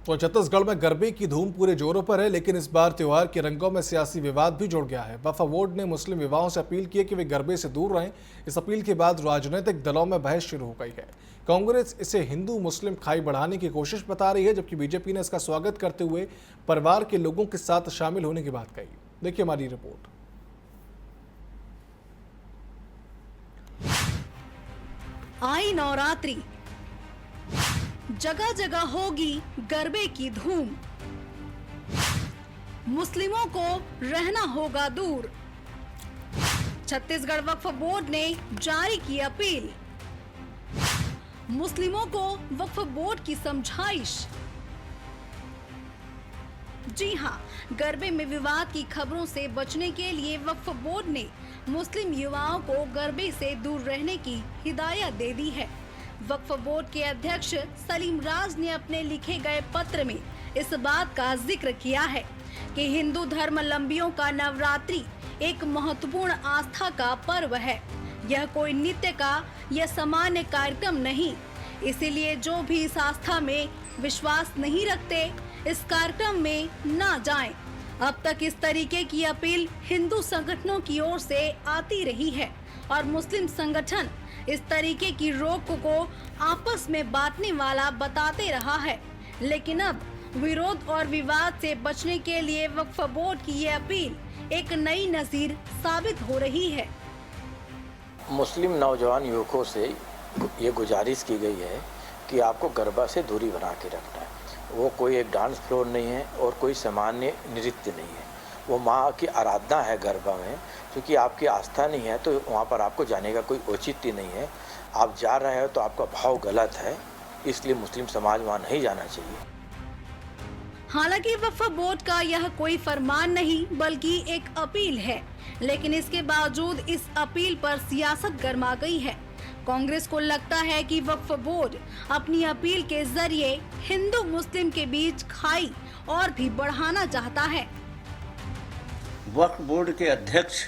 तो छत्तीसगढ़ में गरबे की धूम पूरे जोरों पर है, लेकिन इस बार त्योहार के रंगों में सियासी विवाद भी जुड़ गया है। वक्फ बोर्ड ने मुस्लिम विवाहों से अपील की है कि वे गरबे से दूर रहें। इस अपील के बाद राजनीतिक दलों में बहस शुरू हो गई है। कांग्रेस इसे हिंदू मुस्लिम खाई बढ़ाने की कोशिश बता रही है, जबकि बीजेपी ने इसका स्वागत करते हुए परिवार के लोगों के साथ शामिल होने की बात कही। देखिए हमारी रिपोर्ट। आई नवरात्रि, जगह जगह होगी गरबे की धूम। मुस्लिमों को रहना होगा दूर। छत्तीसगढ़ वक्फ बोर्ड ने जारी की अपील। मुस्लिमों को वक्फ बोर्ड की समझाइश। जी हां, गरबे में विवाद की खबरों से बचने के लिए वक्फ बोर्ड ने मुस्लिम युवाओं को गरबे से दूर रहने की हिदायत दे दी है। वक्फ बोर्ड के अध्यक्ष सलीम राज ने अपने लिखे गए पत्र में इस बात का जिक्र किया है कि हिंदू धर्मावलंबियों का नवरात्रि एक महत्वपूर्ण आस्था का पर्व है। यह कोई नित्य का या सामान्य कार्यक्रम नहीं। इसीलिए जो भी इस आस्था में विश्वास नहीं रखते, इस कार्यक्रम में न जाएं। अब तक इस तरीके की अपील हिंदू संगठनों की ओर से आती रही है और मुस्लिम संगठन इस तरीके की रोक को आपस में बांटने वाला बताते रहा है। लेकिन अब विरोध और विवाद से बचने के लिए वक्फ बोर्ड की ये अपील एक नई नज़ीर साबित हो रही है। मुस्लिम नौजवान युवकों से ये गुजारिश की गई है कि आपको गरबा से दूरी बना के रखना है। वो कोई एक डांस फ्लोर नहीं है और कोई सामान्य नृत्य नहीं है। वो माँ की आराधना है गरबा में। क्योंकि आपकी आस्था नहीं है तो वहाँ पर आपको जाने का कोई औचित्य नहीं है। आप जा रहे हो तो आपका भाव गलत है, इसलिए मुस्लिम समाज वहाँ नहीं जाना चाहिए। हालांकि वक्फ बोर्ड का यह कोई फरमान नहीं बल्कि एक अपील है, लेकिन इसके बावजूद इस अपील पर सियासत गर्मा गई है। कांग्रेस को लगता है कि वक्फ बोर्ड अपनी अपील के जरिए हिंदू मुस्लिम के बीच खाई और भी बढ़ाना चाहता है। वक्फ बोर्ड के अध्यक्ष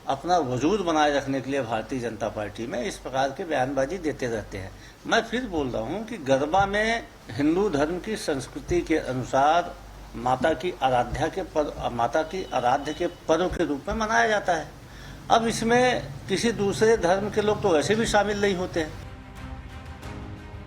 अपना वजूद बनाए रखने के लिए भारतीय जनता पार्टी में इस प्रकार के बयानबाजी देते रहते हैं। मैं फिर बोल रहा हूं कि गरबा में हिंदू धर्म की संस्कृति के अनुसार माता की आराध्य के पर्व के रूप में मनाया जाता है। अब इसमें किसी दूसरे धर्म के लोग तो वैसे भी शामिल नहीं होते हैं।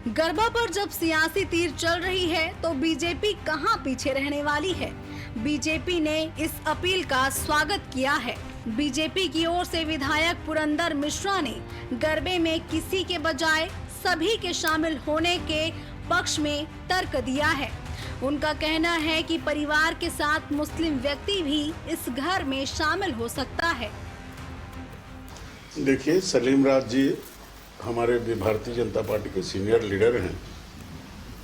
गरबा पर जब सियासी तीर चल रही है तो बीजेपी कहां पीछे रहने वाली है। बीजेपी ने इस अपील का स्वागत किया है। बीजेपी की ओर से विधायक पुरंदर मिश्रा ने गरबे में किसी के बजाय सभी के शामिल होने के पक्ष में तर्क दिया है। उनका कहना है कि परिवार के साथ मुस्लिम व्यक्ति भी इस घर में शामिल हो सकता है। देखिए, सलीम राज जी हमारे भारतीय जनता पार्टी के सीनियर लीडर हैं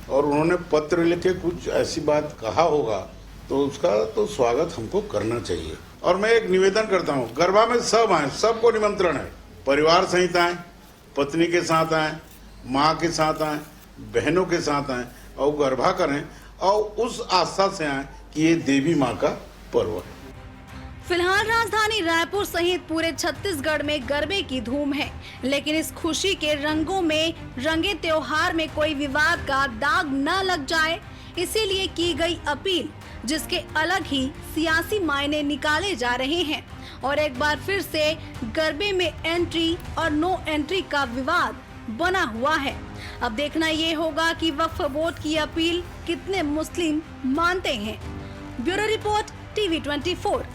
और उन्होंने पत्र लिखे कुछ ऐसी बात कहा होगा तो उसका तो स्वागत हमको करना चाहिए। और मैं एक निवेदन करता हूँ, गरबा में सब आए, सबको निमंत्रण है। परिवार सहित आए, पत्नी के साथ आए, माँ के साथ आए, बहनों के साथ आए और गरबा करें और उस आस्था से आए कि ये देवी माँ का पर्व है। फिलहाल राजधानी रायपुर सहित पूरे छत्तीसगढ़ में गरबे की धूम है, लेकिन इस खुशी के रंगों में रंगे त्योहार में कोई विवाद का दाग न लग जाए, इसीलिए की गई अपील, जिसके अलग ही सियासी मायने निकाले जा रहे हैं। और एक बार फिर से गरबे में एंट्री और नो एंट्री का विवाद बना हुआ है। अब देखना ये होगा कि वक्फ बोर्ड की अपील कितने मुस्लिम मानते हैं। Bureau report, TV 24।